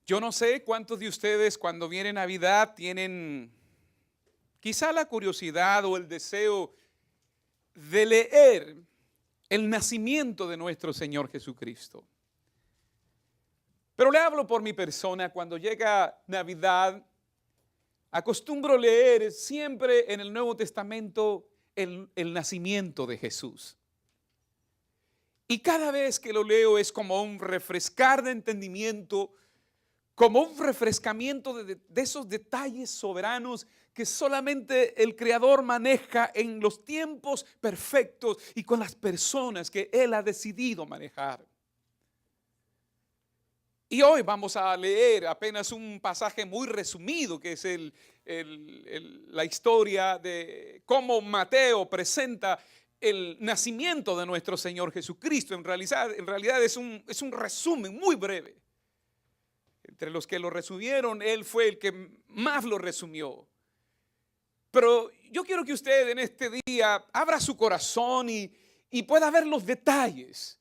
Yo no sé cuántos de ustedes cuando viene Navidad tienen quizá la curiosidad o el deseo de leer el nacimiento de nuestro Señor Jesucristo. Pero le hablo por mi persona. Cuando llega Navidad, acostumbro leer siempre en el Nuevo Testamento el nacimiento de Jesús. Y cada vez que lo leo es como un refrescar de entendimiento, como un refrescamiento de esos detalles soberanos que solamente el Creador maneja en los tiempos perfectos y con las personas que Él ha decidido manejar. Y hoy vamos a leer apenas un pasaje muy resumido, que es la historia de cómo Mateo presenta el nacimiento de nuestro Señor Jesucristo. En realidad es un resumen muy breve. Entre los que lo resumieron, él fue el que más lo resumió. Pero yo quiero que usted en este día abra su corazón y pueda ver los detalles.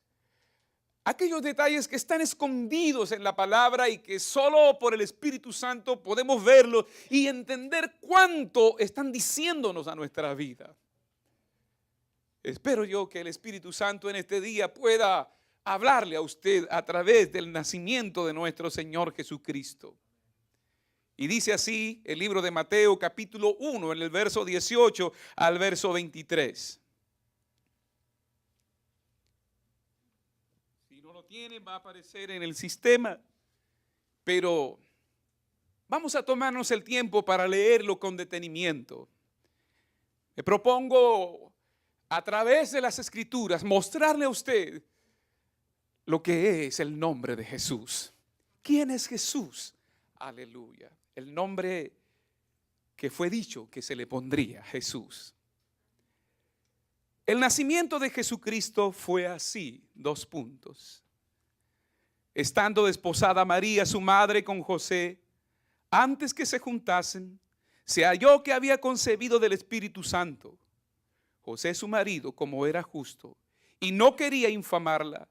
Aquellos detalles que están escondidos en la palabra y que solo por el Espíritu Santo podemos verlos y entender cuánto están diciéndonos a nuestra vida. Espero yo que el Espíritu Santo en este día pueda hablarle a usted a través del nacimiento de nuestro Señor Jesucristo. Y dice así el libro de Mateo capítulo 1 en el verso 18 al verso 23. Si no lo tiene, va a aparecer en el sistema, pero vamos a tomarnos el tiempo para leerlo con detenimiento. Me propongo a través de las Escrituras mostrarle a usted lo que es el nombre de Jesús. ¿Quién es Jesús? Aleluya. El nombre que fue dicho que se le pondría, Jesús. El nacimiento de Jesucristo fue así, 2 puntos. Estando desposada María, su madre, con José, antes que se juntasen, se halló que había concebido del Espíritu Santo. José, su marido, como era justo y no quería infamarla,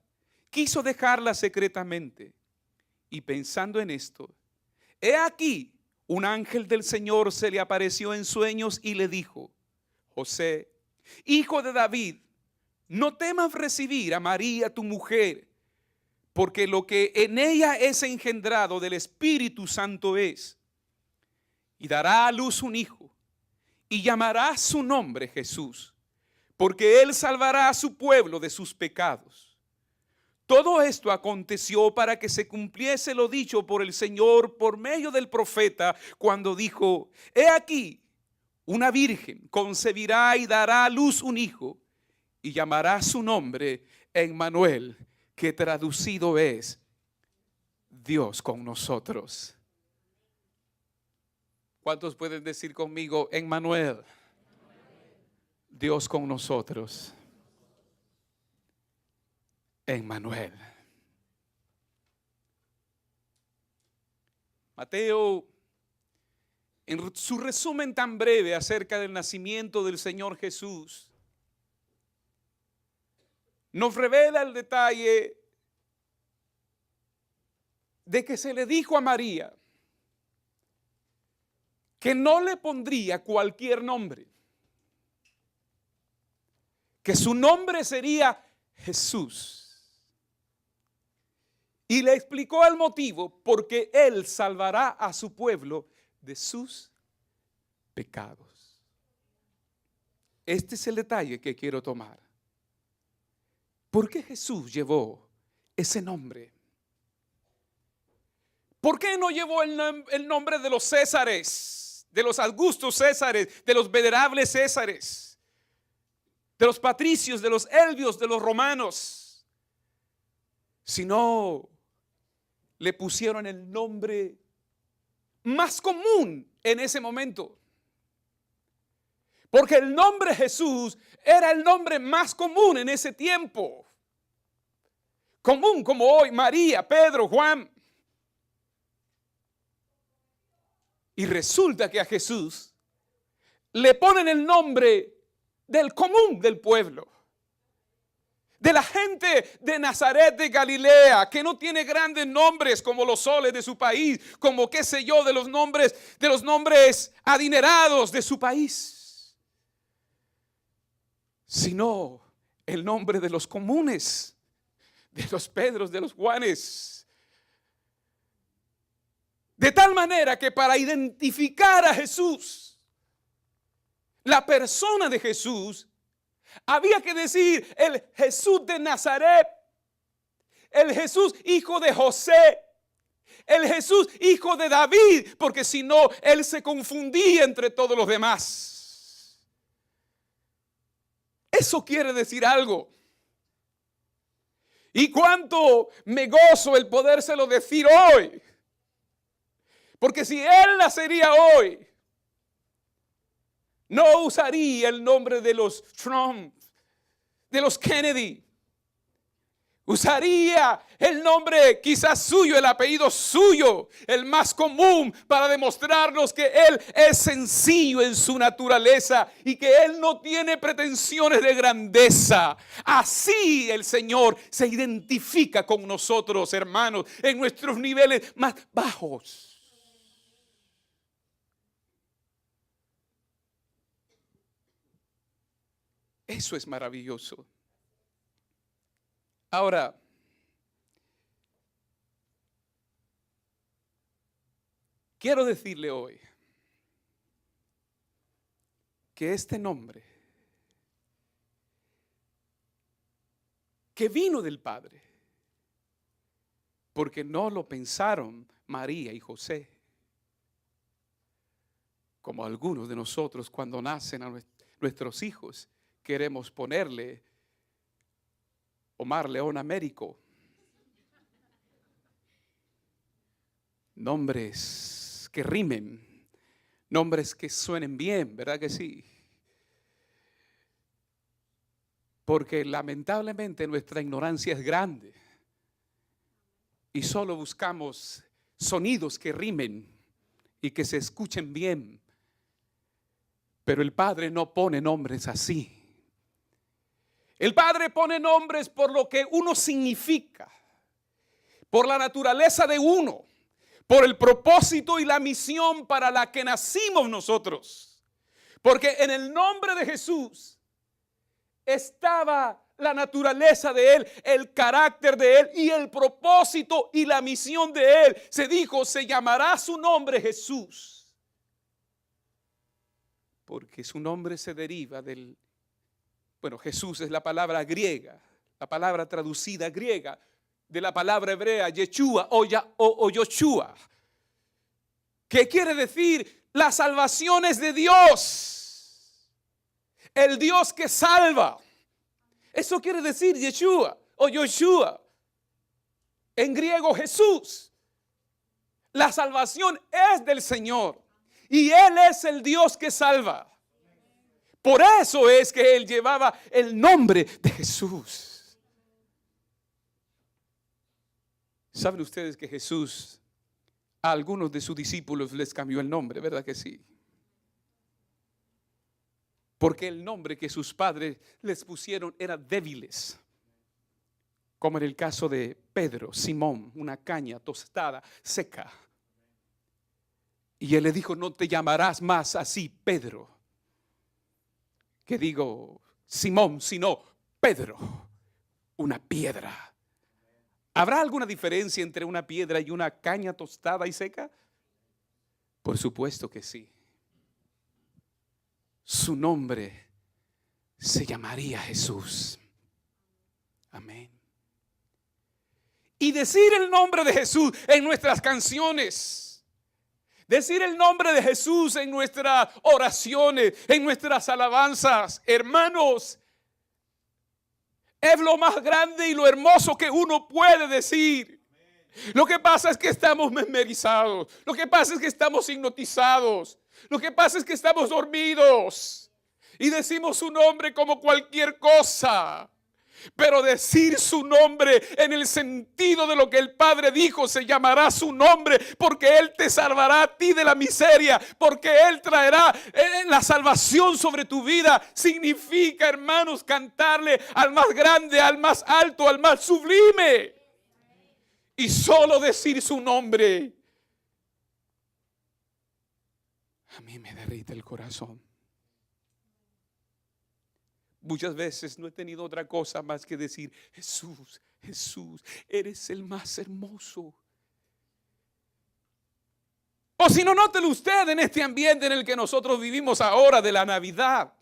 quiso dejarla secretamente. Y pensando en esto, he aquí, un ángel del Señor se le apareció en sueños y le dijo: José, hijo de David, no temas recibir a María tu mujer, porque lo que en ella es engendrado del Espíritu Santo es. Y dará a luz un hijo, y llamará su nombre Jesús, porque él salvará a su pueblo de sus pecados. Todo esto aconteció para que se cumpliese lo dicho por el Señor por medio del profeta, cuando dijo: he aquí, una virgen concebirá y dará a luz un hijo, y llamará su nombre Emmanuel, que traducido es Dios con nosotros. ¿Cuántos pueden decir conmigo, Emmanuel? Dios con nosotros. Emmanuel. Mateo, en su resumen tan breve acerca del nacimiento del Señor Jesús, nos revela el detalle de que se le dijo a María que no le pondría cualquier nombre, que su nombre sería Jesús. Y le explicó el motivo: porque Él salvará a su pueblo de sus pecados. Este es el detalle que quiero tomar. ¿Por qué Jesús llevó ese nombre? ¿Por qué no llevó el nombre de los Césares, de los Augustos Césares, de los venerables Césares, de los patricios, de los elvios, de los romanos? Sino le pusieron el nombre más común en ese momento. Porque el nombre Jesús era el nombre más común en ese tiempo. Común como hoy, María, Pedro, Juan. Y resulta que a Jesús le ponen el nombre del común del pueblo, de la gente de Nazaret de Galilea, que no tiene grandes nombres como los soles de su país, como qué sé yo, de los nombres adinerados de su país, sino el nombre de los comunes, de los Pedros, de los Juanes. De tal manera que para identificar a Jesús, la persona de Jesús, había que decir el Jesús de Nazaret, el Jesús hijo de José, el Jesús hijo de David, porque si no, él se confundía entre todos los demás. Eso quiere decir algo. Y cuánto me gozo el podérselo decir hoy. Porque si él nacería hoy, no usaría el nombre de los Trump, de los Kennedy. Usaría el nombre quizás suyo, el apellido suyo, el más común, para demostrarnos que él es sencillo en su naturaleza y que él no tiene pretensiones de grandeza. Así el Señor se identifica con nosotros, hermanos, en nuestros niveles más bajos. Eso es maravilloso. Ahora, quiero decirle hoy que este nombre que vino del Padre, porque no lo pensaron María y José, como algunos de nosotros cuando nacen a nuestros hijos, queremos ponerle Omar León Américo. Nombres que rimen, nombres que suenen bien, ¿verdad que sí? Porque lamentablemente nuestra ignorancia es grande y solo buscamos sonidos que rimen y que se escuchen bien. Pero el Padre no pone nombres así. El Padre pone nombres por lo que uno significa, por la naturaleza de uno, por el propósito y la misión para la que nacimos nosotros. Porque en el nombre de Jesús estaba la naturaleza de Él, el carácter de Él y el propósito y la misión de Él. Se dijo, se llamará su nombre Jesús, porque su nombre se deriva del... Bueno, Jesús es la palabra griega, la palabra traducida griega de la palabra hebrea Yeshua o Yoshua, que quiere decir la salvación es de Dios, el Dios que salva. Eso quiere decir Yeshua o Yoshua, en griego Jesús. La salvación es del Señor y Él es el Dios que salva. Por eso es que Él llevaba el nombre de Jesús. ¿Saben ustedes que Jesús a algunos de sus discípulos les cambió el nombre? ¿Verdad que sí? Porque el nombre que sus padres les pusieron era débiles. Como en el caso de Pedro, Simón, una caña tostada, seca. Y Él le dijo, no te llamarás más así, Pedro. Que digo Simón, sino Pedro, una piedra. ¿Habrá alguna diferencia entre una piedra y una caña tostada y seca? Por supuesto que sí. Su nombre se llamaría Jesús. Amén. Y decir el nombre de Jesús en nuestras canciones, decir el nombre de Jesús en nuestras oraciones, en nuestras alabanzas, hermanos, es lo más grande y lo hermoso que uno puede decir. Lo que pasa es que estamos memorizados, lo que pasa es que estamos hipnotizados, lo que pasa es que estamos dormidos y decimos su nombre como cualquier cosa. Pero decir su nombre en el sentido de lo que el Padre dijo, se llamará su nombre, porque Él te salvará a ti de la miseria, porque Él traerá la salvación sobre tu vida. Significa, hermanos, cantarle al más grande, al más alto, al más sublime. Y solo decir su nombre, a mí me derrite el corazón. Muchas veces no he tenido otra cosa más que decir: Jesús, Jesús, eres el más hermoso. O si no, nótelo usted en este ambiente en el que nosotros vivimos ahora de la Navidad.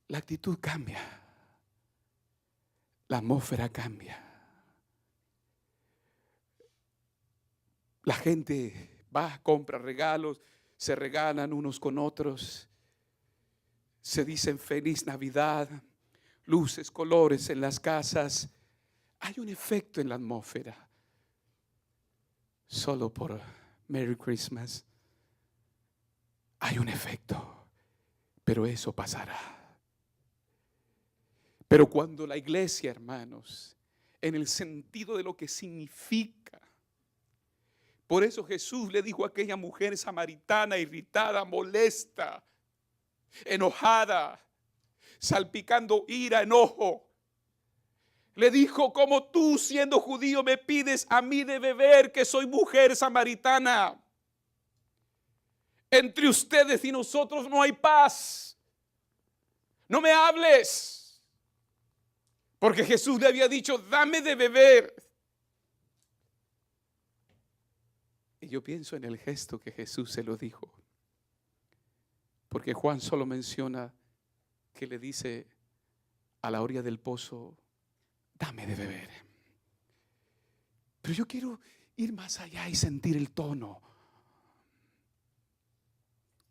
La actitud cambia. La atmósfera cambia. La gente va, compra regalos, se regalan unos con otros, se dicen feliz Navidad, luces, colores en las casas. Hay un efecto en la atmósfera. Solo por Merry Christmas hay un efecto, pero eso pasará. Pero cuando la iglesia, hermanos, en el sentido de lo que significa, por eso Jesús le dijo a aquella mujer samaritana irritada, molesta, enojada, salpicando ira, enojo. Le dijo: como tú, siendo judío, me pides a mí de beber, que soy mujer samaritana. Entre ustedes y nosotros no hay paz. No me hables. Porque Jesús le había dicho: dame de beber. Y yo pienso en el gesto que Jesús se lo dijo. Porque Juan solo menciona que le dice a la orilla del pozo: dame de beber. Pero yo quiero ir más allá y sentir el tono,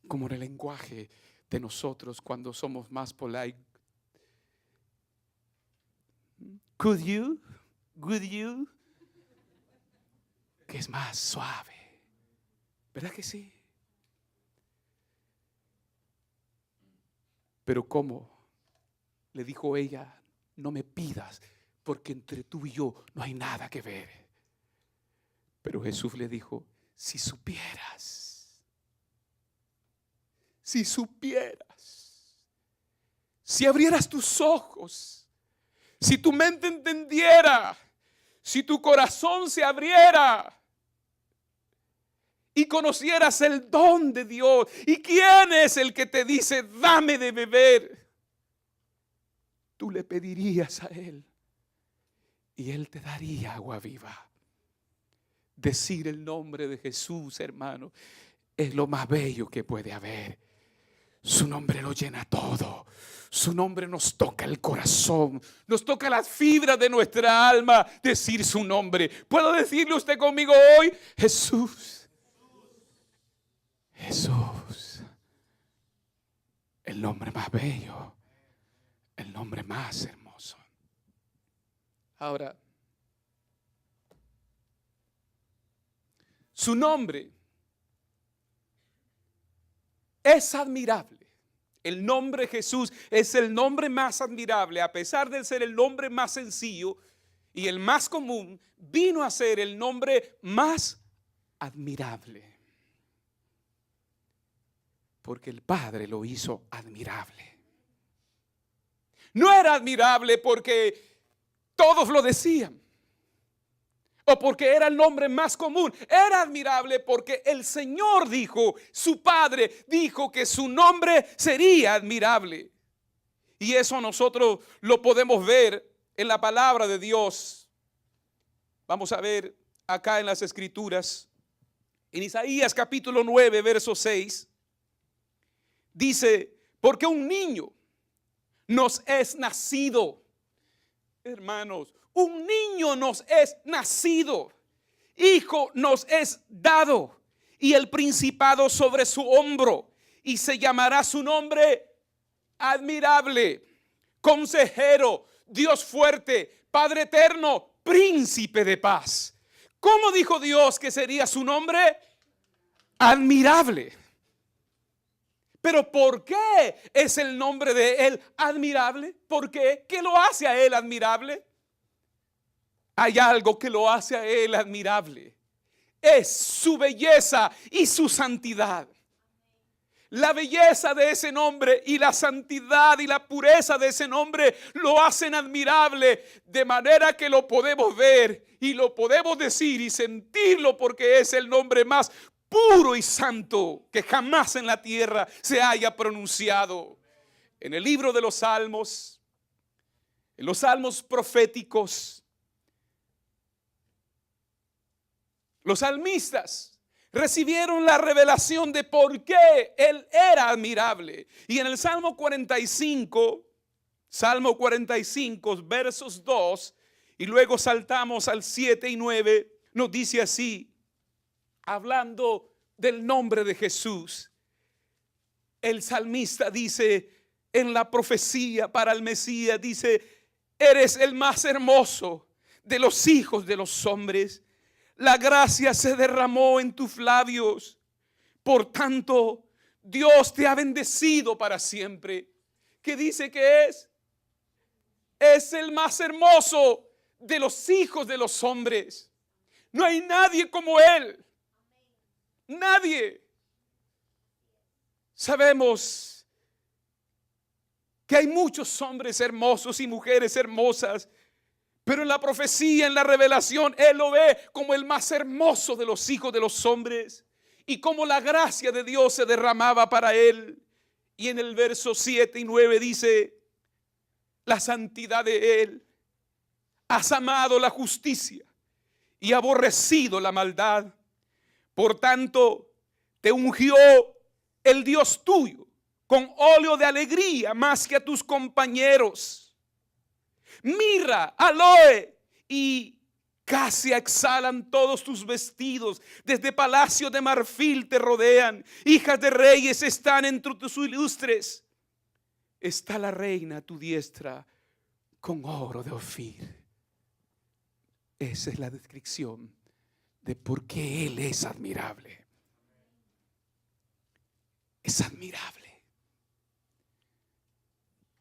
como en el lenguaje de nosotros cuando somos más polite. Could you? Would you? Que es más suave. ¿Verdad que sí? Pero ¿cómo? Le dijo ella: no me pidas, porque entre tú y yo no hay nada que ver. Pero Jesús le dijo: si supieras, si abrieras tus ojos, si tu mente entendiera, si tu corazón se abriera y conocieras el don de Dios, y quién es el que te dice: dame de beber, tú le pedirías a Él y Él te daría agua viva. Decir el nombre de Jesús, hermano, es lo más bello que puede haber. Su nombre lo llena todo. Su nombre nos toca el corazón, nos toca las fibras de nuestra alma. Decir su nombre. ¿Puedo decirle usted conmigo hoy? Jesús. Jesús, el nombre más bello, el nombre más hermoso. Ahora, su nombre es admirable. El nombre Jesús es el nombre más admirable. A pesar de ser el nombre más sencillo y el más común, vino a ser el nombre más admirable. Porque el Padre lo hizo admirable. No era admirable porque todos lo decían, o porque era el nombre más común. Era admirable porque el Señor dijo, su Padre dijo que su nombre sería admirable. Y eso nosotros lo podemos ver en la palabra de Dios. Vamos a ver acá en las Escrituras, en Isaías capítulo 9, verso 6. Dice: porque un niño nos es nacido. Hermanos, un niño nos es nacido, hijo nos es dado, y el principado sobre su hombro, y se llamará su nombre admirable, consejero, Dios fuerte, Padre eterno, príncipe de paz. ¿Cómo dijo Dios que sería su nombre? Admirable. Pero ¿por qué es el nombre de Él admirable? ¿Por qué? ¿Qué lo hace a Él admirable? Hay algo que lo hace a Él admirable. Es su belleza y su santidad. La belleza de ese nombre y la santidad y la pureza de ese nombre lo hacen admirable, de manera que lo podemos ver y lo podemos decir y sentirlo, porque es el nombre más puro y santo que jamás en la tierra se haya pronunciado. En el libro de los Salmos, en los Salmos proféticos, los salmistas recibieron la revelación de por qué Él era admirable. Y en el Salmo 45, versos 2, y luego saltamos al 7 y 9, nos dice así, hablando del nombre de Jesús. El salmista dice en la profecía para el Mesías, dice: eres el más hermoso de los hijos de los hombres. La gracia se derramó en tus labios. Por tanto, Dios te ha bendecido para siempre. ¿Qué dice que es? Es el más hermoso de los hijos de los hombres. No hay nadie como Él. Nadie. Sabemos que hay muchos hombres hermosos y mujeres hermosas, pero en la profecía, en la revelación, Él lo ve como el más hermoso de los hijos de los hombres, y como la gracia de Dios se derramaba para Él. Y en el verso 7 y 9 dice: la santidad de Él, has amado la justicia y aborrecido la maldad. Por tanto, te ungió el Dios tuyo con óleo de alegría más que a tus compañeros. Mirra, aloe y casia exhalan todos tus vestidos. Desde palacios de marfil te rodean. Hijas de reyes están entre tus ilustres. Está la reina a tu diestra con oro de Ofir. Esa es la descripción de por qué Él es admirable. Es admirable.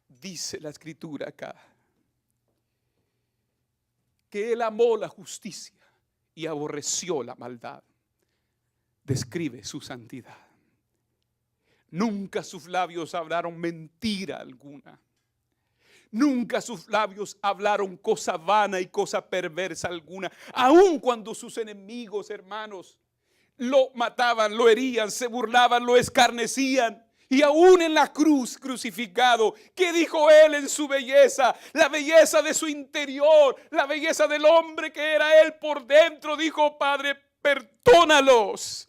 Dice la escritura acá que Él amó la justicia y aborreció la maldad. Describe su santidad. Nunca sus labios hablaron mentira alguna. Nunca sus labios hablaron cosa vana y cosa perversa alguna. Aun cuando sus enemigos, hermanos, lo mataban, lo herían, se burlaban, lo escarnecían. Y aún en la cruz crucificado, ¿qué dijo Él en su belleza? La belleza de su interior, la belleza del hombre que era Él por dentro. Dijo: Padre, perdónalos,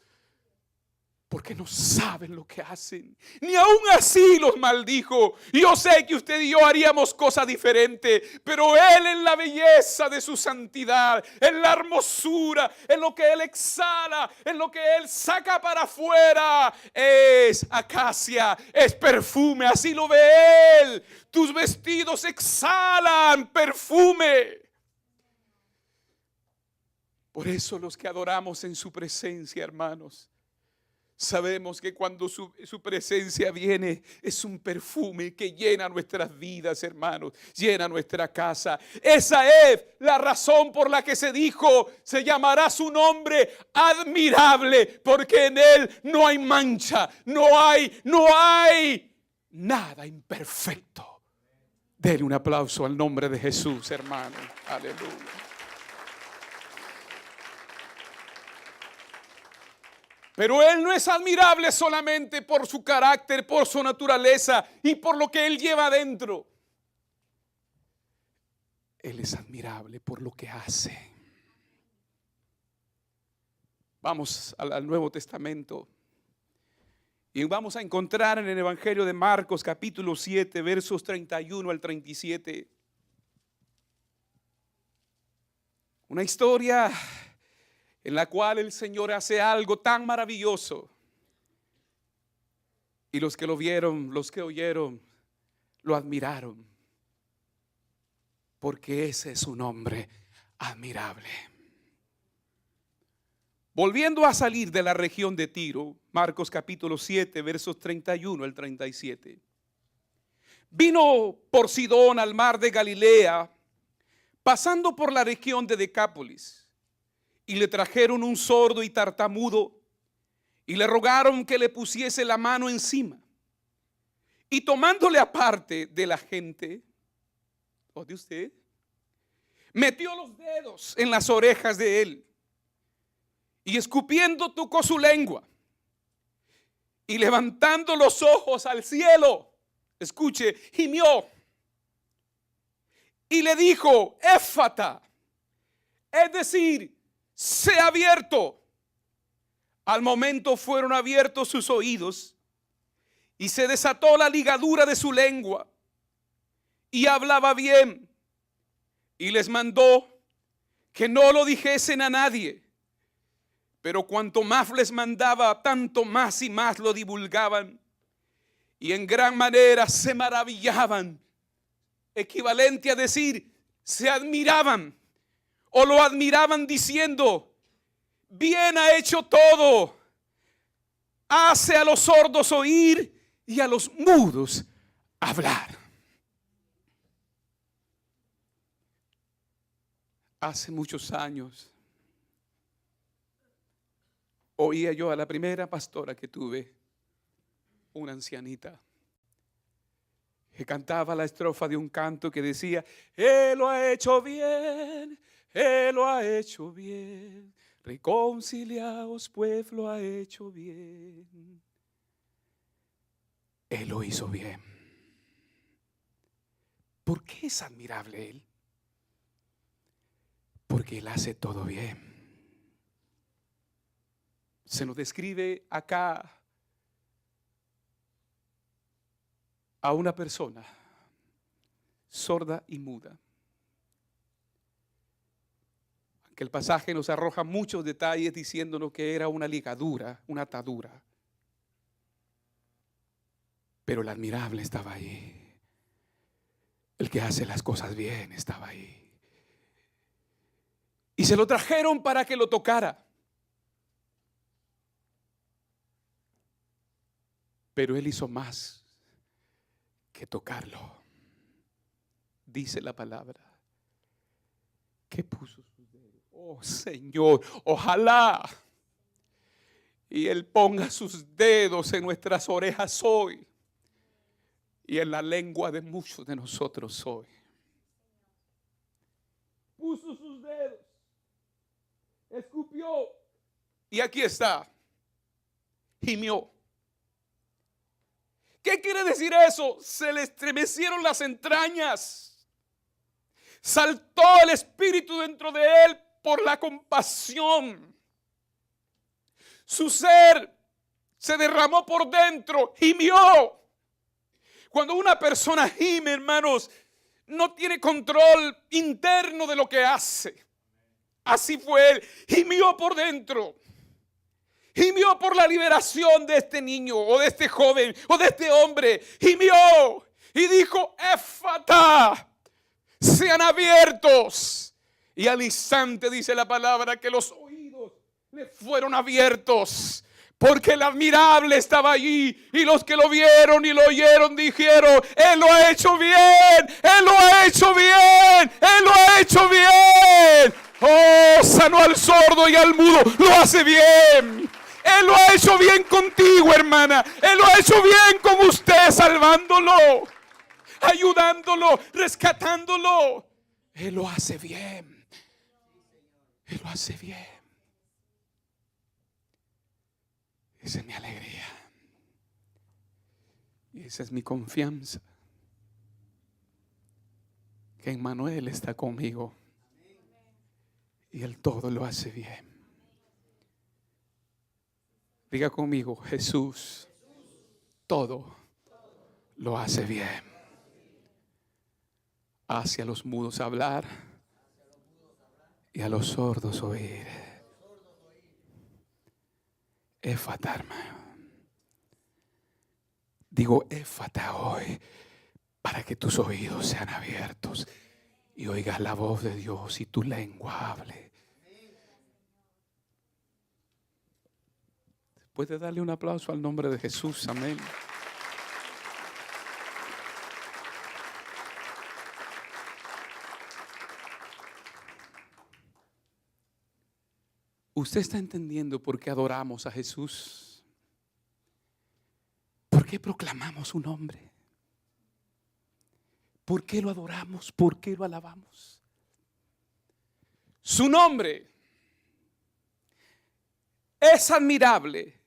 porque no saben lo que hacen. Ni aún así los maldijo. Yo sé que usted y yo haríamos cosas diferentes, pero Él, en la belleza de su santidad, en la hermosura, en lo que Él exhala, en lo que Él saca para afuera, es acacia, es perfume. Así lo ve Él. Tus vestidos exhalan perfume. Por eso los que adoramos en su presencia, hermanos, sabemos que cuando su presencia viene, es un perfume que llena nuestras vidas, hermanos, llena nuestra casa. Esa es la razón por la que se dijo: se llamará su nombre admirable, porque en Él no hay mancha, no hay nada imperfecto. Denle un aplauso al nombre de Jesús, hermano. Aleluya. Pero Él no es admirable solamente por su carácter, por su naturaleza y por lo que Él lleva adentro. Él es admirable por lo que hace. Vamos al Nuevo Testamento y vamos a encontrar en el Evangelio de Marcos capítulo 7 versos 31 al 37 una historia en la cual el Señor hace algo tan maravilloso, y los que lo vieron, los que oyeron, lo admiraron, porque ese es su nombre, admirable. volviendo a salir de la región de Tiro, Marcos capítulo 7, versos 31 al 37. Vino por Sidón al mar de Galilea, pasando por la región de Decápolis, y le trajeron un sordo y tartamudo, y le rogaron que le pusiese la mano encima. Y tomándole aparte de la gente, ¿o de usted? Metió los dedos en las orejas de él, y escupiendo tocó su lengua, y levantando los ojos al cielo, escuche, gimió y le dijo: Éfata, es decir, sea abierto. Al momento fueron abiertos sus oídos y se desató la ligadura de su lengua y hablaba bien, y les mandó que no lo dijesen a nadie. Pero cuanto más les mandaba, tanto más y más lo divulgaban, y en gran manera se maravillaban, equivalente a decir, se admiraban, o lo admiraban diciendo: bien ha hecho todo, hace a los sordos oír y a los mudos hablar. Hace muchos años oía yo a la primera pastora que tuve, una ancianita, que cantaba la estrofa de un canto que decía: Él lo ha hecho bien, Él lo ha hecho bien, reconciliaos, pues lo ha hecho bien. Él lo hizo bien. ¿Por qué es admirable Él? Porque Él hace todo bien. Se nos describe acá a una persona sorda y muda, que el pasaje nos arroja muchos detalles diciéndonos que era una ligadura, una atadura, pero el admirable estaba ahí, el que hace las cosas bien estaba ahí, y se lo trajeron para que lo tocara. Pero él hizo más que tocarlo. Dice la palabra que puso sus dedos. Oh Señor, ojalá y Él ponga sus dedos en nuestras orejas hoy y en la lengua de muchos de nosotros hoy. Puso sus dedos, escupió, y aquí está, gimió. ¿Qué quiere decir eso? Se le estremecieron las entrañas. Saltó el espíritu dentro de él por la compasión. Su ser se derramó por dentro, gimió. Cuando una persona gime, hermanos, no tiene control interno de lo que hace. Así fue él, gimió por dentro. Gimió por la liberación de este niño o de este joven o de este hombre. Gimió y dijo: Éfata, sean abiertos. Y al instante dice la palabra que los oídos le fueron abiertos, porque el admirable estaba allí, y los que lo vieron y lo oyeron dijeron: Él lo ha hecho bien, Él lo ha hecho bien, Él lo ha hecho bien. Oh, sanó al sordo y al mudo, lo hace bien. Él lo ha hecho bien contigo, hermana. Él lo ha hecho bien con usted, salvándolo, ayudándolo, rescatándolo. Él lo hace bien. Él lo hace bien. Esa es mi alegría. Y esa es mi confianza, que Emmanuel está conmigo y Él todo lo hace bien. Diga conmigo: Jesús todo lo hace bien. Hace a los mudos hablar y a los sordos oír. Éfata, hermano. Digo éfata hoy, para que tus oídos sean abiertos y oigas la voz de Dios y tu lengua hable. Puede darle un aplauso al nombre de Jesús. Amén. ¿Usted está entendiendo por qué adoramos a Jesús? ¿Por qué proclamamos su nombre? ¿Por qué lo adoramos? ¿Por qué lo alabamos? Su nombre es admirable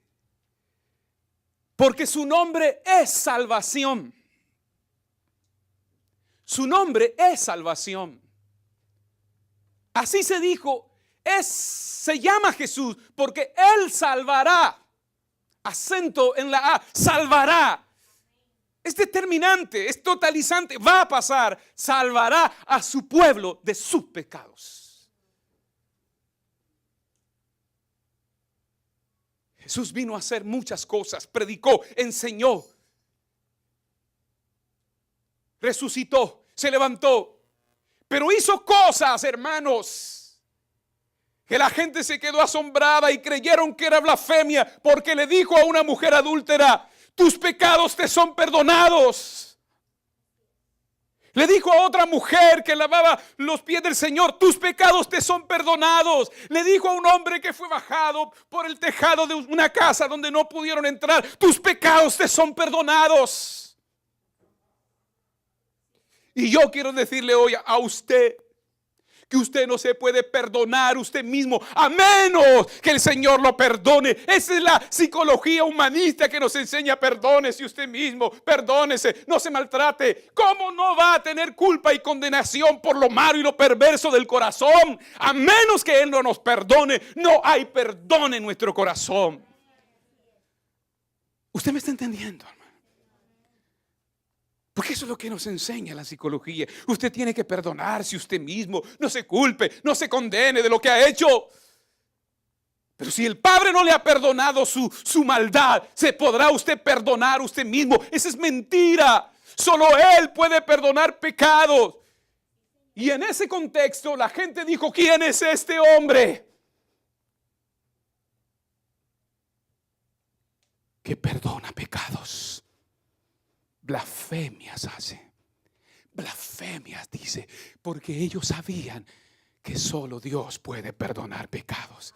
porque su nombre es salvación. Su nombre es salvación. Así se dijo, se llama Jesús porque Él salvará. Acento en la A, salvará. Es determinante, es totalizante, va a pasar. Salvará a su pueblo de sus pecados. Jesús vino a hacer muchas cosas, predicó, enseñó, resucitó, se levantó, pero hizo cosas, hermanos, que la gente se quedó asombrada y creyeron que era blasfemia, porque le dijo a una mujer adúltera: tus pecados te son perdonados. Le dijo a otra mujer que lavaba los pies del Señor: tus pecados te son perdonados. Le dijo a un hombre que fue bajado por el tejado de una casa donde no pudieron entrar: tus pecados te son perdonados. Y yo quiero decirle hoy a usted que usted no se puede perdonar usted mismo a menos que el Señor lo perdone. Esa es la psicología humanista que nos enseña: perdónese usted mismo, perdónese, no se maltrate. ¿Cómo no va a tener culpa y condenación por lo malo y lo perverso del corazón? A menos que Él no nos perdone, no hay perdón en nuestro corazón. ¿Usted me está entendiendo, hermano? Porque eso es lo que nos enseña la psicología. Usted tiene que perdonarse usted mismo. No se culpe, no se condene de lo que ha hecho. Pero si el Padre no le ha perdonado su maldad, ¿se podrá usted perdonar usted mismo? Esa es mentira. Solo Él puede perdonar pecados. Y en ese contexto la gente dijo: ¿quién es este hombre que perdona pecados? Blasfemias hace. Blasfemias dice, porque ellos sabían que solo Dios puede perdonar pecados.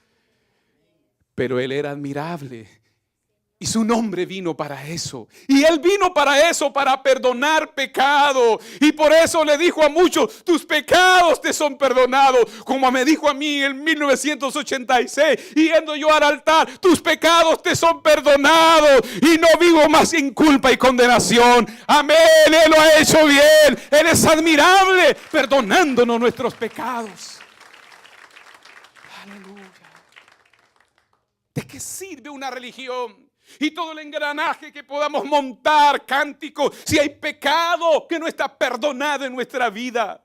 Pero Él era admirable y su nombre vino para eso. Y Él vino para eso, para perdonar pecado. Y por eso le dijo a muchos: tus pecados te son perdonados. Como me dijo a mí en 1986, yendo yo al altar: tus pecados te son perdonados y no vivo más sin culpa y condenación. Amén. Él lo ha hecho bien. Él es admirable, perdonándonos nuestros pecados. Aleluya. ¿De qué sirve una religión y todo el engranaje que podamos montar, cánticos, si hay pecado que no está perdonado en nuestra vida?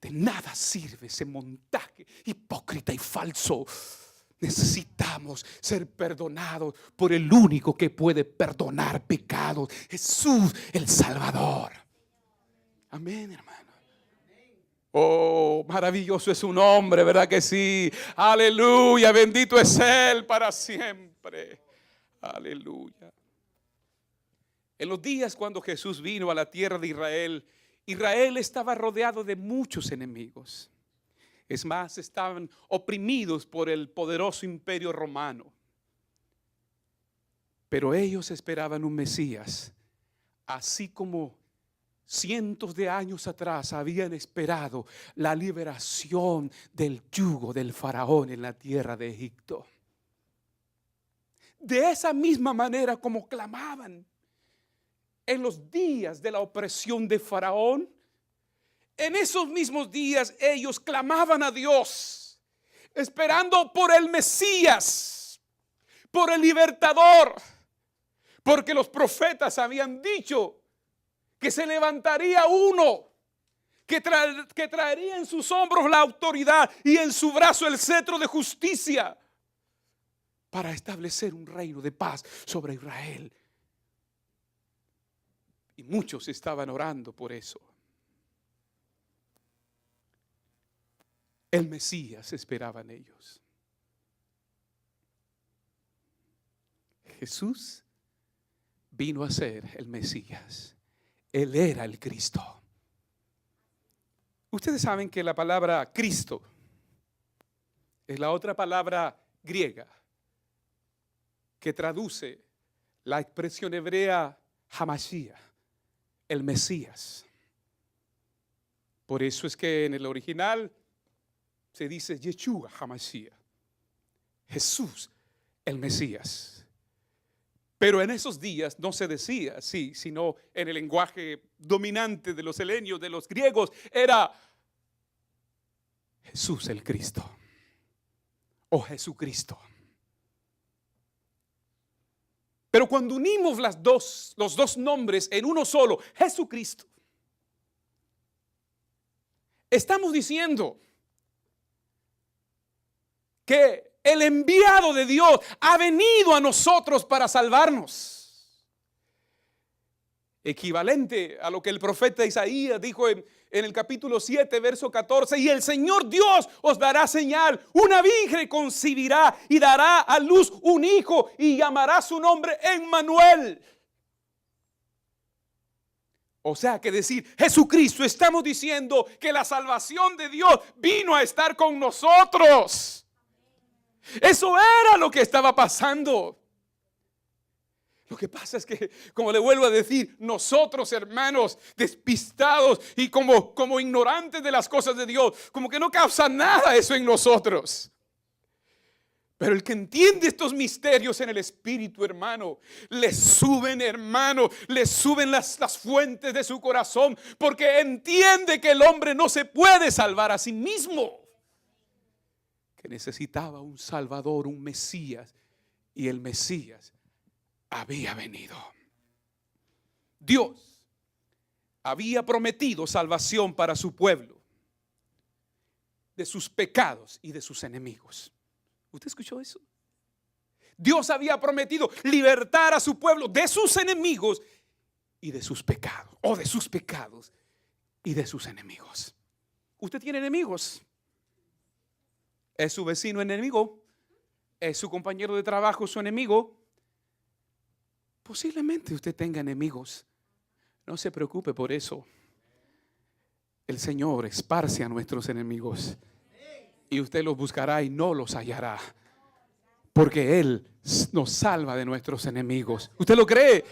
De nada sirve ese montaje hipócrita y falso. Necesitamos ser perdonados por el único que puede perdonar pecados: Jesús el Salvador. Amén, hermano. Oh, maravilloso es su nombre, ¿verdad que sí? Aleluya, bendito es Él para siempre. Aleluya. En los días cuando Jesús vino a la tierra de Israel, Israel estaba rodeado de muchos enemigos. Es más, estaban oprimidos por el poderoso imperio romano. Pero ellos esperaban un Mesías, así como cientos de años atrás habían esperado la liberación del yugo del faraón en la tierra de Egipto. De esa misma manera como clamaban en los días de la opresión de Faraón, en esos mismos días ellos clamaban a Dios, esperando por el Mesías, por el libertador, porque los profetas habían dicho que se levantaría uno que traería en sus hombros la autoridad y en su brazo el cetro de justicia, para establecer un reino de paz sobre Israel. Y muchos estaban orando por eso. El Mesías esperaban ellos. Jesús vino a ser el Mesías. Él era el Cristo. Ustedes saben que la palabra Cristo es la otra palabra griega que traduce la expresión hebrea Hamashiach, el Mesías. Por eso es que en el original se dice Yeshua Hamashiach, Jesús el Mesías. Pero en esos días no se decía así, sino en el lenguaje dominante de los helenios, de los griegos, era Jesús el Cristo o Jesucristo. Pero cuando unimos los dos nombres en uno solo, Jesucristo, estamos diciendo que el enviado de Dios ha venido a nosotros para salvarnos. Equivalente a lo que el profeta Isaías dijo en el capítulo 7, verso 14. Y el Señor Dios os dará señal. Una virgen concebirá y dará a luz un hijo y llamará su nombre Emmanuel. O sea que decir Jesucristo, estamos diciendo que la salvación de Dios vino a estar con nosotros. Eso era lo que estaba pasando. Lo que pasa es que, como le vuelvo a decir, nosotros, hermanos, despistados y como ignorantes de las cosas de Dios, como que no causa nada eso en nosotros. Pero el que entiende estos misterios en el espíritu, hermano, le suben, hermano, le suben las fuentes de su corazón, porque entiende que el hombre no se puede salvar a sí mismo, que necesitaba un Salvador, un Mesías, y el Mesías había venido. Dios había prometido salvación para su pueblo de sus pecados y de sus enemigos. ¿Usted escuchó eso? Dios había prometido libertar a su pueblo de sus enemigos y de sus pecados, o de sus pecados y de sus enemigos. ¿Usted tiene enemigos? ¿Es su vecino enemigo? ¿Es su compañero de trabajo su enemigo? Posiblemente usted tenga enemigos. No se preocupe por eso. El Señor esparce a nuestros enemigos y usted los buscará y no los hallará, porque Él nos salva de nuestros enemigos. ¿Usted lo cree?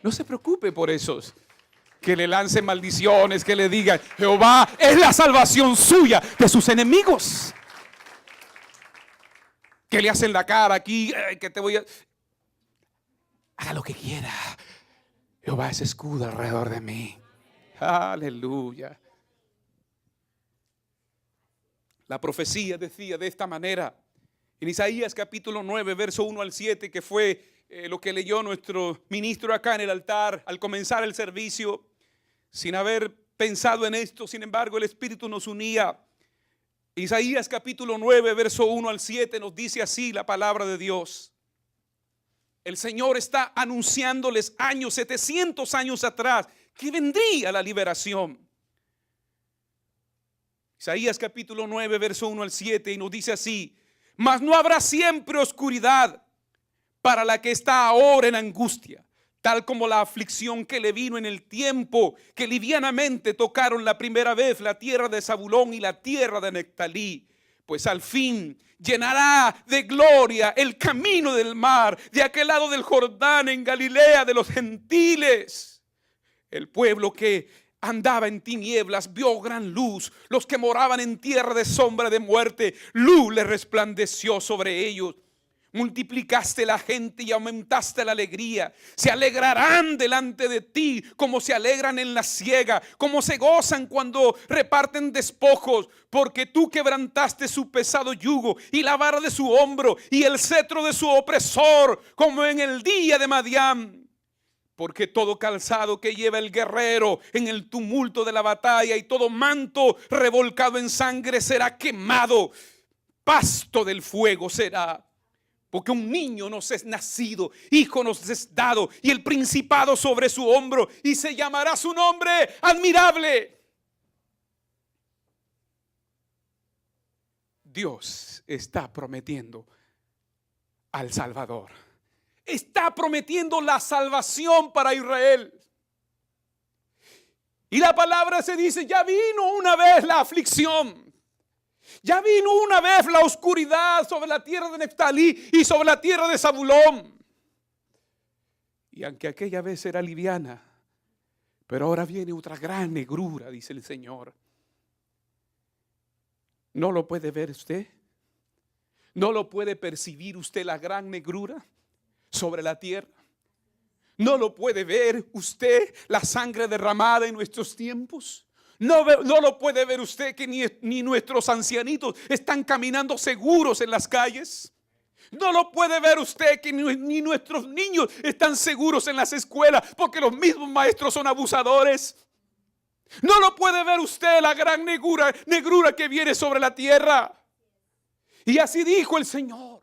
No se preocupe por esos que le lancen maldiciones, que le digan Jehová es la salvación suya de sus enemigos, que le hacen la cara aquí, que te voy a... Haga lo que quiera. Jehová es escudo alrededor de mí. Aleluya. La profecía decía de esta manera en Isaías capítulo 9, verso 1 al 7, que fue lo que leyó nuestro ministro acá en el altar al comenzar el servicio. Sin haber pensado en esto, sin embargo, el Espíritu nos unía. Isaías capítulo 9, verso 1 al 7 nos dice así la palabra de Dios. El Señor está anunciándoles 700 años atrás, que vendría la liberación. Isaías capítulo 9, verso 1 al 7, y nos dice así: mas no habrá siempre oscuridad para la que está ahora en angustia, tal como la aflicción que le vino en el tiempo que livianamente tocaron la primera vez la tierra de Zabulón y la tierra de Neftalí. Pues al fin llenará de gloria el camino del mar, de aquel lado del Jordán, en Galilea de los gentiles. El pueblo que andaba en tinieblas vio gran luz. Los que moraban en tierra de sombra de muerte, luz le resplandeció sobre ellos. Multiplicaste la gente y aumentaste la alegría. Se alegrarán delante de ti como se alegran en la siega, como se gozan cuando reparten despojos, porque tú quebrantaste su pesado yugo y la vara de su hombro y el cetro de su opresor, como en el día de Madián. Porque todo calzado que lleva el guerrero en el tumulto de la batalla y todo manto revolcado en sangre será quemado. Pasto del fuego será. Porque un niño nos es nacido, hijo nos es dado, y el principado sobre su hombro, y se llamará su nombre admirable. Dios está prometiendo al Salvador. está prometiendo la salvación para Israel. Y la palabra se dice, ya vino una vez la aflicción. Ya vino una vez la oscuridad sobre la tierra de Neftalí y sobre la tierra de Zabulón. Y aunque aquella vez era liviana, pero ahora viene otra gran negrura, dice el Señor. ¿No lo puede ver usted? ¿No lo puede percibir usted la gran negrura sobre la tierra? ¿No lo puede ver usted la sangre derramada en nuestros tiempos? No lo puede ver usted que ni nuestros ancianitos están caminando seguros en las calles. No lo puede ver usted que ni nuestros niños están seguros en las escuelas porque los mismos maestros son abusadores. No lo puede ver usted la gran negrura que viene sobre la tierra. Y así dijo el Señor.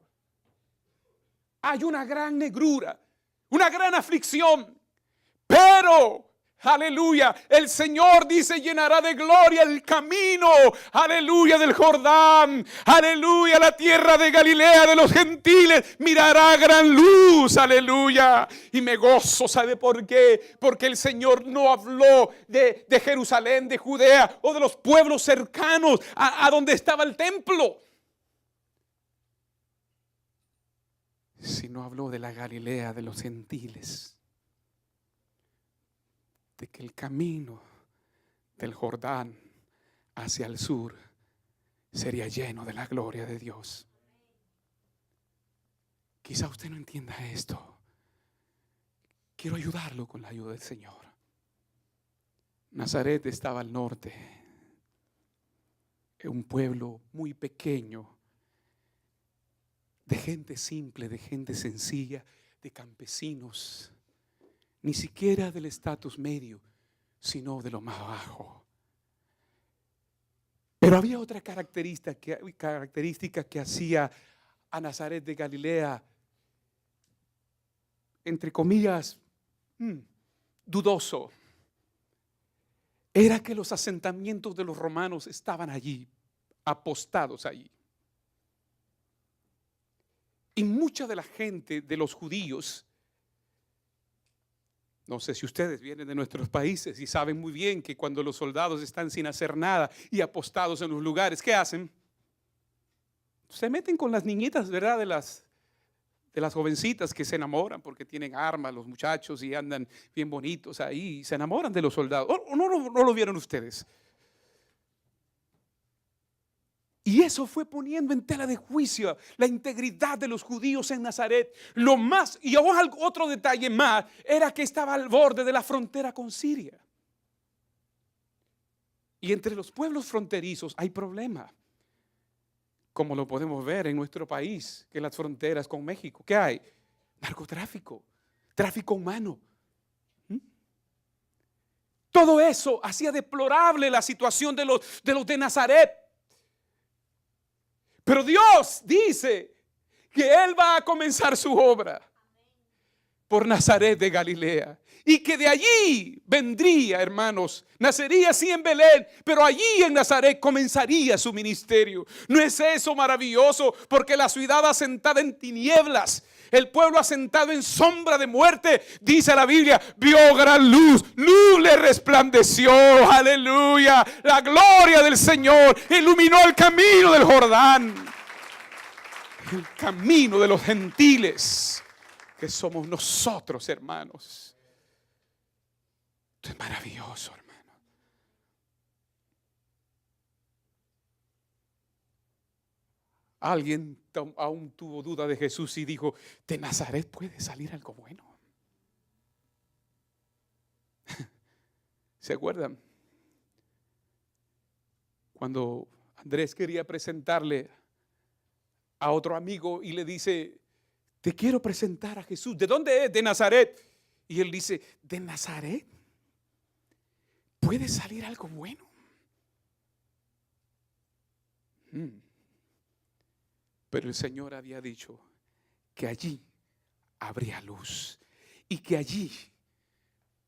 Hay una gran negrura, una gran aflicción, pero aleluya, el Señor dice llenará de gloria el camino, aleluya, del Jordán, aleluya, la tierra de Galilea de los gentiles mirará gran luz, aleluya. Y me gozo, ¿sabe por qué? Porque el Señor no habló de Jerusalén, de Judea o de los pueblos cercanos a donde estaba el templo, sino habló de la Galilea de los gentiles. De que el camino del Jordán hacia el sur sería lleno de la gloria de Dios. Quizá usted no entienda esto. Quiero ayudarlo con la ayuda del Señor. Nazaret estaba al norte, en un pueblo muy pequeño, de gente simple, de gente sencilla, de campesinos. Ni siquiera del estatus medio, sino de lo más bajo. Pero había otra característica que hacía a Nazaret de Galilea, entre comillas, dudoso. Era que los asentamientos de los romanos estaban allí, apostados allí. Y mucha de la gente de los judíos, no sé si ustedes vienen de nuestros países y saben muy bien que cuando los soldados están sin hacer nada y apostados en los lugares, ¿qué hacen? Se meten con las niñitas, ¿verdad? De las jovencitas que se enamoran porque tienen armas los muchachos y andan bien bonitos ahí y se enamoran de los soldados. ¿O no lo vieron ustedes? Y eso fue poniendo en tela de juicio la integridad de los judíos en Nazaret. Y otro detalle más, era que estaba al borde de la frontera con Siria. Y entre los pueblos fronterizos hay problema, como lo podemos ver en nuestro país, que las fronteras con México, ¿qué hay? Narcotráfico, tráfico humano. Todo eso hacía deplorable la situación de los de Nazaret. Pero Dios dice que Él va a comenzar su obra por Nazaret de Galilea. Y que de allí vendría, hermanos, nacería sí en Belén, pero allí en Nazaret comenzaría su ministerio. ¿No es eso maravilloso? Porque la ciudad asentada en tinieblas, el pueblo asentado en sombra de muerte, dice la Biblia, vio gran luz, luz le resplandeció, aleluya. La gloria del Señor iluminó el camino del Jordán, el camino de los gentiles, que somos nosotros, hermanos. Esto es maravilloso, hermano. Alguien aún tuvo duda de Jesús y dijo, ¿de Nazaret puede salir algo bueno? ¿Se acuerdan? Cuando Andrés quería presentarle a otro amigo y le dice, te quiero presentar a Jesús. ¿De dónde es? De Nazaret. Y él dice, ¿de Nazaret puede salir algo bueno? Pero el Señor había dicho que allí habría luz y que allí,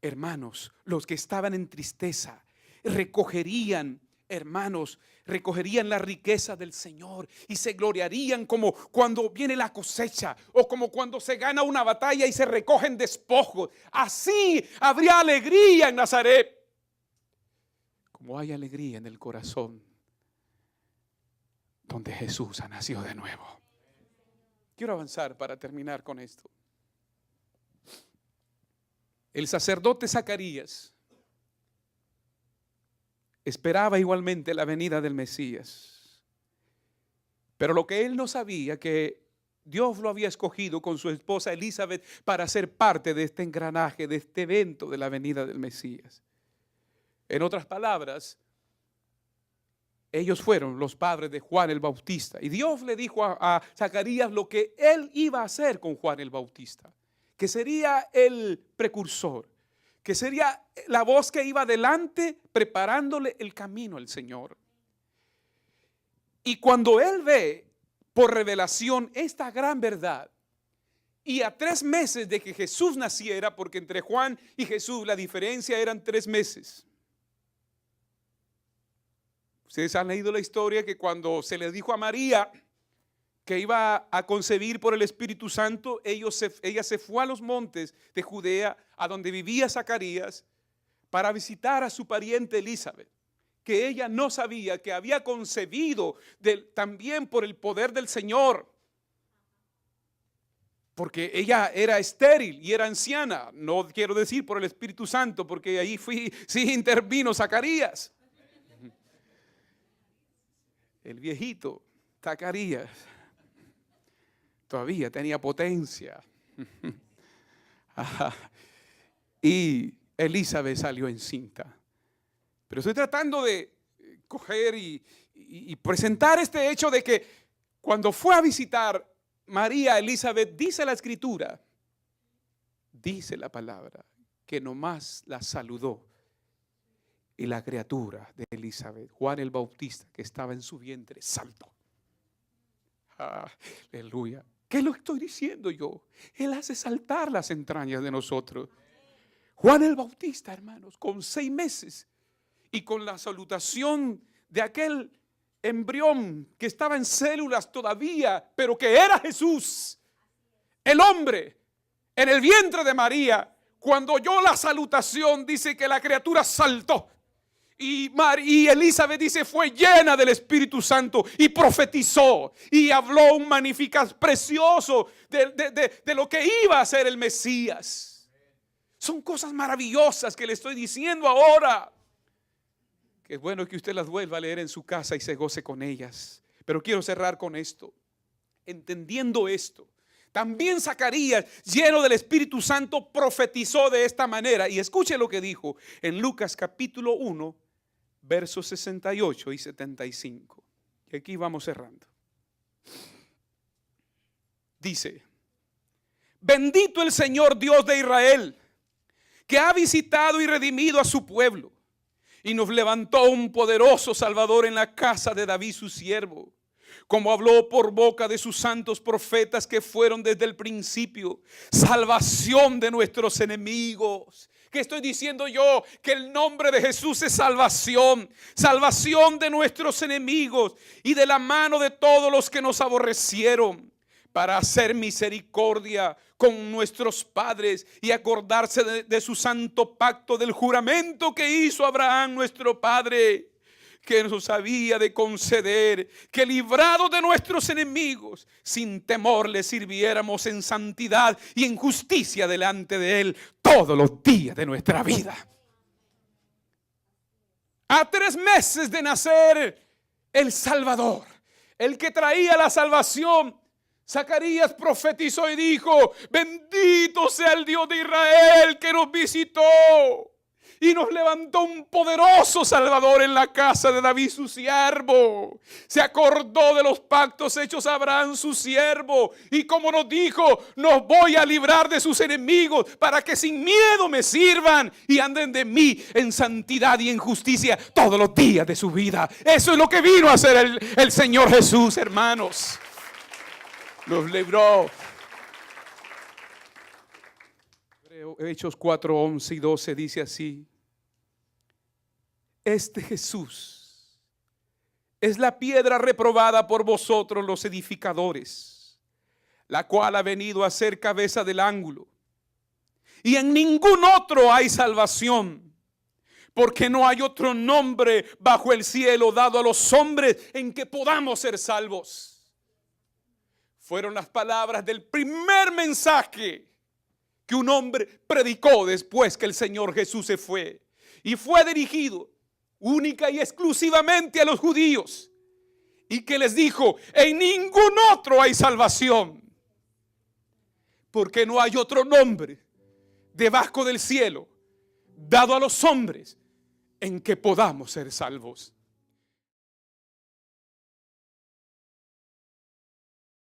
hermanos, los que estaban en tristeza recogerían hermanos, recogerían la riqueza del Señor y se gloriarían como cuando viene la cosecha o como cuando se gana una batalla y se recogen despojos. Así habría alegría en Nazaret, como hay alegría en el corazón donde Jesús ha nacido de nuevo. Quiero avanzar para terminar con esto. El sacerdote Zacarías esperaba igualmente la venida del Mesías, pero lo que él no sabía, que Dios lo había escogido con su esposa Elizabeth para ser parte de este engranaje, de este evento de la venida del Mesías. En otras palabras, ellos fueron los padres de Juan el Bautista, y Dios le dijo a Zacarías lo que él iba a hacer con Juan el Bautista, que sería el precursor, que sería la voz que iba adelante preparándole el camino al Señor. Y cuando él ve por revelación esta gran verdad, y a 3 meses de que Jesús naciera, porque entre Juan y Jesús la diferencia eran 3 meses. Ustedes han leído la historia que cuando se le dijo a María que iba a concebir por el Espíritu Santo, ella se fue a los montes de Judea, a donde vivía Zacarías, para visitar a su pariente Elizabeth, que ella no sabía que había concebido también por el poder del Señor, porque ella era estéril y era anciana. No quiero decir por el Espíritu Santo, porque ahí sí intervino Zacarías, el viejito Zacarías. Todavía tenía potencia. Y Elizabeth salió encinta. Pero estoy tratando de coger y presentar este hecho de que cuando fue a visitar María a Elizabeth, dice la Escritura, dice la palabra, que nomás la saludó. Y la criatura de Elizabeth, Juan el Bautista, que estaba en su vientre, saltó. Aleluya. ¿Qué es lo que estoy diciendo yo? Él hace saltar las entrañas de nosotros. Juan el Bautista, hermanos, con 6 meses y con la salutación de aquel embrión que estaba en células todavía, pero que era Jesús, el hombre, en el vientre de María. Cuando oyó la salutación, dice que la criatura saltó. Y Elizabeth dice fue llena del Espíritu Santo y profetizó y habló un magnífico precioso de lo que iba a ser el Mesías. Son cosas maravillosas que le estoy diciendo ahora, que es bueno que usted las vuelva a leer en su casa y se goce con ellas. Pero quiero cerrar con esto. Entendiendo esto, también Zacarías, lleno del Espíritu Santo, profetizó de esta manera. Y escuche lo que dijo en Lucas capítulo 1, versos 68 y 75. Y aquí vamos cerrando. Dice: bendito el Señor Dios de Israel, que ha visitado y redimido a su pueblo, y nos levantó un poderoso Salvador en la casa de David su siervo, como habló por boca de sus santos profetas que fueron desde el principio, salvación de nuestros enemigos. ¿Qué estoy diciendo yo? Que el nombre de Jesús es salvación, salvación de nuestros enemigos y de la mano de todos los que nos aborrecieron, para hacer misericordia con nuestros padres y acordarse de su santo pacto, del juramento que hizo Abraham nuestro padre, que nos había de conceder que, librados de nuestros enemigos, sin temor le sirviéramos en santidad y en justicia delante de Él todos los días de nuestra vida. A 3 meses de nacer el Salvador, el que traía la salvación, Zacarías profetizó y dijo: bendito sea el Dios de Israel, que nos visitó y nos levantó un poderoso Salvador en la casa de David su siervo. Se acordó de los pactos hechos a Abraham su siervo, y como nos dijo: nos voy a librar de sus enemigos, para que sin miedo me sirvan y anden de mí en santidad y en justicia todos los días de su vida. Eso es lo que vino a hacer el Señor Jesús, hermanos. Nos libró. Hechos 4, 11 y 12 dice así: este Jesús es la piedra reprobada por vosotros los edificadores, la cual ha venido a ser cabeza del ángulo. Y en ningún otro hay salvación, porque no hay otro nombre bajo el cielo dado a los hombres en que podamos ser salvos. Fueron las palabras del primer mensaje que un hombre predicó después que el Señor Jesús se fue. Y fue dirigido única y exclusivamente a los judíos. Y que les dijo: en ningún otro hay salvación, porque no hay otro nombre debajo del cielo dado a los hombres en que podamos ser salvos.